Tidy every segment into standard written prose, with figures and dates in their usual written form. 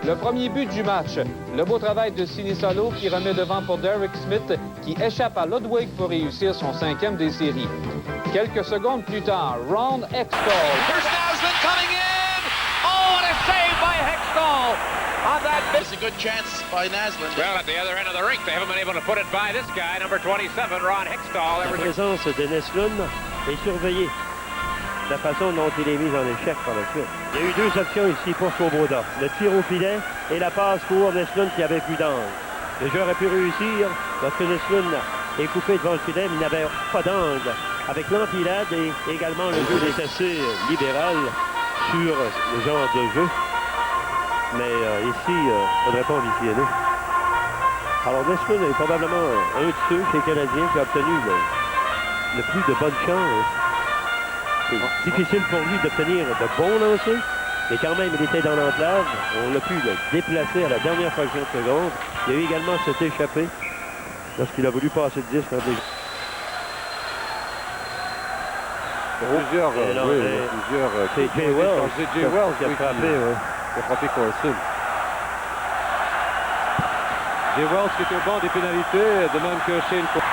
Le premier but du match, le beau travail de Sinisalo qui remet devant pour Derek Smith qui échappe à Ludwig pour réussir son 5e des séries. Quelques secondes plus tard, Ron Hextall. Here's Naslund coming in! Oh, and a save by Hextall! On that It's a good chance by Naslund. Well, at the other end of the rink, they haven't been able to put it by this guy, number 27, Ron Hextall. La présence de Naslund est surveillée. La façon dont il est mis en échec par la suite. Il y a eu deux options ici pour Swoboda. Le tir au filet et la passe pour Naslund qui avait plus d'angle. Le jeu aurait pu réussir lorsque Naslund est coupé devant le filet, mais il n'avait pas d'angle. Avec l'empilade et également le jeu est assez libéral sur le genre de jeu. Mais ici, il ne faudrait pas ambitionner. Alors Naslund est probablement un de ceux chez les Canadiens qui a obtenu le plus de bonnes chances. C'est difficile pour lui d'obtenir de bons lancers, mais quand même, il était dans l'enclave. On a pu le déplacer à la dernière fraction de seconde. Il a eu également cet échappé lorsqu'il a voulu passer de 10 dans des... Plusieurs, c'est Jay Wells qui a frappé, qui a frappé Corson. Jay Wells qui est au banc des pénalités, de même que Shane Corson.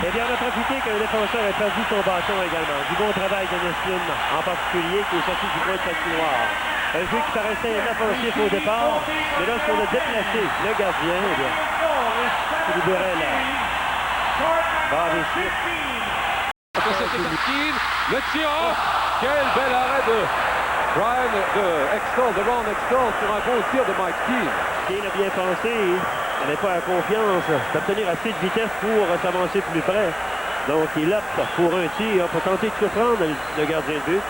Eh bien, on a profité qu'un défenseur ait perdu son bâton également. Du bon travail de Naslund, en particulier, qui est sorti du coin de patinoire. Un jeu qui paraissait inoffensif au départ, mais lorsqu'on a déplacé le gardien, eh bien, il libérait la barre ici. Le tir, quel bel arrêt de Brian, de Ron Hextall sur un bon tir de Mike Keane. Keane a bien pensé. Il n'avait pas la confiance d'obtenir assez de vitesse pour s'avancer plus près. Donc, il opte pour un tir pour tenter de surprendre le gardien de but.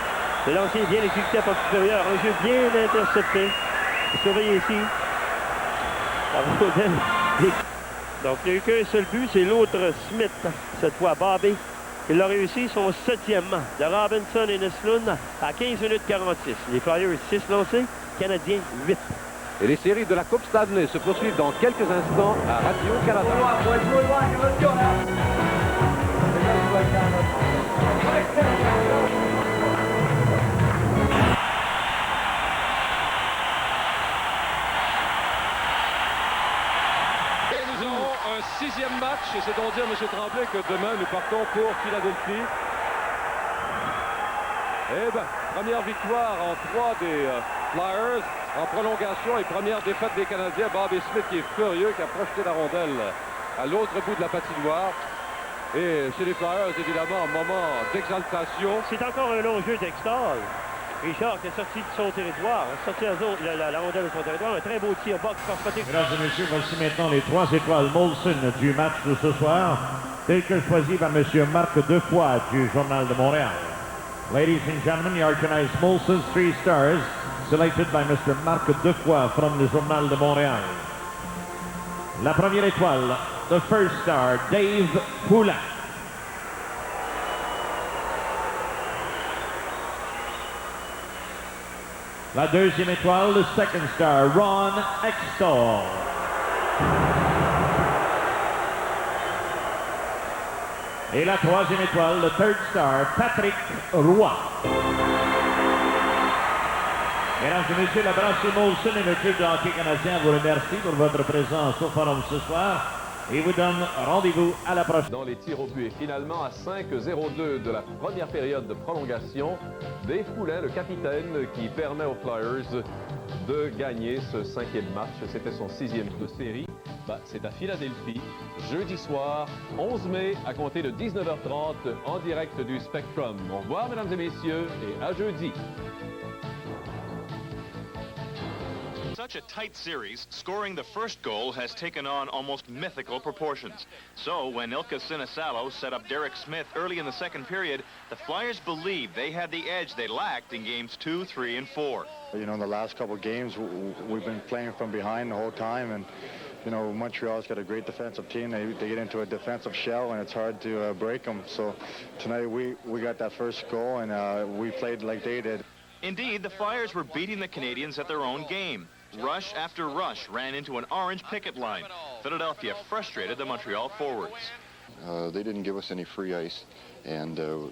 Le lancer est bien exécuté à porte supérieure. Un jeu bien intercepté. Surveillez ici. Donc, il n'y a eu qu'un seul but. C'est l'autre Smith, cette fois Bobby. Il a réussi son 7e de Robinson et Naslund à 15 minutes 46. Les Flyers 6 lancés, Canadiens 8. Et les séries de la Coupe Stanley se poursuivent dans quelques instants à Radio-Canada. Et nous aurons un 6e match, et c'est donc dire, M. Tremblay, que demain nous partons pour Philadelphie. Eh bien, première victoire en 3 des Flyers en prolongation et première défaite des Canadiens. Bobby Smith qui est furieux, qui a projeté la rondelle à l'autre bout de la patinoire. Et chez les Flyers, évidemment, un moment d'exaltation. C'est encore un long jeu d'Hextall. Richard qui est sorti de son territoire, sorti la rondelle de son territoire. Un très beau tir box par Patrick. Mesdames et messieurs, voici maintenant les 3 étoiles Molson du match de ce soir, tel que choisi par M. Marc Defoy du Journal de Montréal. Ladies and gentlemen, you are tonight's Molson's 3 stars, selected by Mr. Marc Defoy from the Journal de Montréal. La première étoile, the first star, Dave Poulin. La deuxième étoile, the second star, Ron Hextall. Et la troisième étoile, le third star, Patrick Roy. Mesdames et messieurs, la brasserie Molson et le club de hockey canadien vous remercie pour votre présence au forum ce soir et vous donne rendez-vous à la prochaine. Dans les tirs au but et finalement à 5-0-2 de la première période de prolongation, Dave Poulin, le capitaine, qui permet aux Flyers de gagner ce 5e match. C'était son 6e de série. C'est à Philadelphie, jeudi soir, 11 mai, à compter de 19h30, en direct du Spectrum. Au revoir, mesdames et messieurs, et à jeudi. such a tight series, scoring the first goal has taken on almost mythical proportions. So when Ilka Sinisalo set up Derek Smith early in the second period, the Flyers believed they had the edge they lacked in games 2, 3, and 4. You know, in the last couple of games, we've been playing from behind the whole time, and you know, Montreal's got a great defensive team. They get into a defensive shell, and it's hard to break them. So tonight we got that first goal, and we played like they did. Indeed, the Flyers were beating the Canadiens at their own game. Rush after rush ran into an orange picket line. Philadelphia frustrated the Montreal forwards. They didn't give us any free ice, and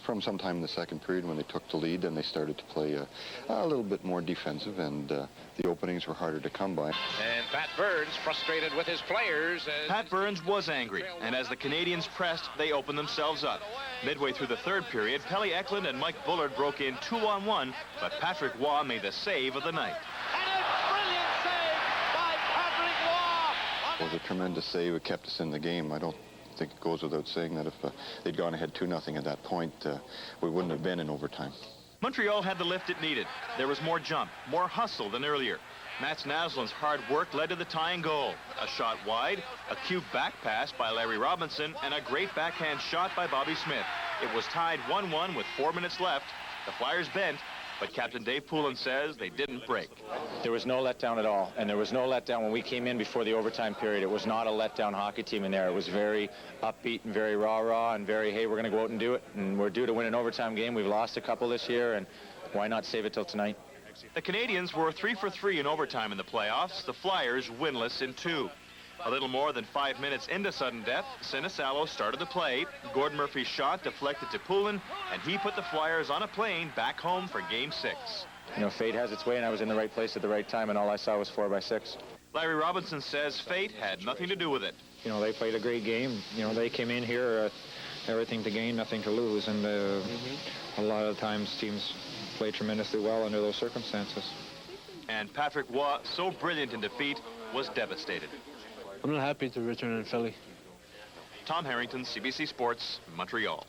from sometime in the second period when they took the lead, then they started to play a little bit more defensive, and the openings were harder to come by. And Pat Burns frustrated with his players. Pat Burns was angry, and as the Canadiens pressed, they opened themselves up. Midway through the third period, Pelle Eklund and Mike Bullard broke in 2-on-1, but Patrick Waugh made the save of the night. And a brilliant save by Patrick Waugh. It was a tremendous save. It kept us in the game. I don't think it goes without saying that if they'd gone ahead 2-0 at that point, we wouldn't have been in overtime. Montreal had the lift it needed. There was more jump, more hustle than earlier. Mats Naslin's hard work led to the tying goal. A shot wide, a cute back pass by Larry Robinson, and a great backhand shot by Bobby Smith. It was tied 1-1 with 4 minutes left. The Flyers bent, but Captain Dave Poulin says they didn't break. There was no letdown at all, and there was no letdown when we came in before the overtime period. It was not a letdown hockey team in there. It was very upbeat and very rah-rah and very, hey, we're going to go out and do it, and we're due to win an overtime game. We've lost a couple this year, and why not save it till tonight? The Canadiens were 3 for 3 in overtime in the playoffs. The Flyers winless in 2. A little more than 5 minutes into sudden death, Sinisalo started the play. Gordon Murphy's shot deflected to Poulin, and he put the Flyers on a plane back home for Game 6. You know, fate has its way, and I was in the right place at the right time, and all I saw was 4-by-6. Larry Robinson says fate had nothing to do with it. You know, they played a great game. You know, they came in here, everything to gain, nothing to lose, and a lot of times teams play tremendously well under those circumstances. And Patrick Waugh, so brilliant in defeat, was devastated. I'm not happy to return in Philly. Tom Harrington, CBC Sports, Montreal.